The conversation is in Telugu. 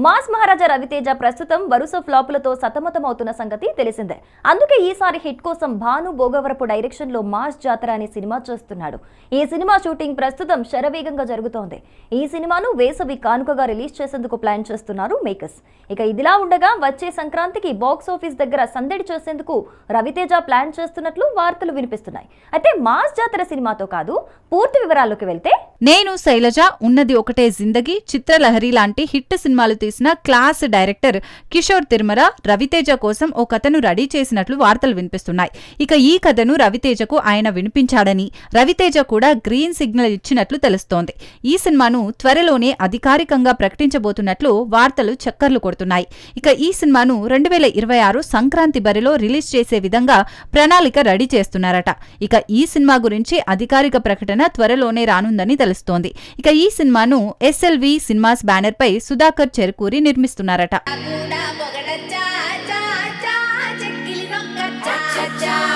మాస్ మహారాజా రవితేజ ప్రస్తుతం వరుస ఫ్లాపులతో సతమతమవుతున్న సంగతి తెలిసిందే. అందుకే ఈసారి హిట్ కోసం భాను భోగవరపు డైరెక్షన్ లో మాస్ జాతర అనే సినిమా చేస్తున్నాడు. ఈ సినిమా షూటింగ్ ప్రస్తుతం శరవేగంగా జరుగుతోంది. ఈ సినిమాను వేసవి కానుకగా రిలీజ్ చేసేందుకు ప్లాన్ చేస్తున్నారు మేకర్స్. ఇక ఇదిలా ఉండగా వచ్చే సంక్రాంతికి బాక్స్ ఆఫీస్ దగ్గర సందడి చేసేందుకు రవితేజ ప్లాన్ చేస్తున్నట్లు వార్తలు వినిపిస్తున్నాయి. అయితే మాస్ జాతర సినిమాతో కాదు, పూర్తి వివరాల్లోకి వెళ్తే నేను శైలజ, ఉన్నది ఒకటే జిందగీ, చిత్రలహరి లాంటి హిట్ సినిమాలు తీసిన క్లాస్ డైరెక్టర్ కిషోర్ తిరుమల రవితేజ కోసం ఓ కథను రెడీ చేసినట్లు వార్తలు వినిపిస్తున్నాయి. ఇక ఈ కథను రవితేజకు ఆయన వినిపించాడని, రవితేజ కూడా గ్రీన్ సిగ్నల్ ఇచ్చినట్లు తెలుస్తోంది. ఈ సినిమాను త్వరలోనే అధికారికంగా ప్రకటించబోతున్నట్లు వార్తలు చక్కర్లు కొడుతున్నాయి. ఇక ఈ సినిమాను 2026 సంక్రాంతి బరిలో రిలీజ్ చేసే విధంగా ప్రణాళిక రెడీ చేస్తున్నారట. ఇక ఈ సినిమా గురించి అధికారిక ప్రకటన త్వరలోనే రానుందని తెలుస్తోంది. ఇక ఈ సినిమాను SLV సినిమాస్ బ్యానర్ పై సుధాకర్ చెరుకూరి నిర్మిస్తున్నారట.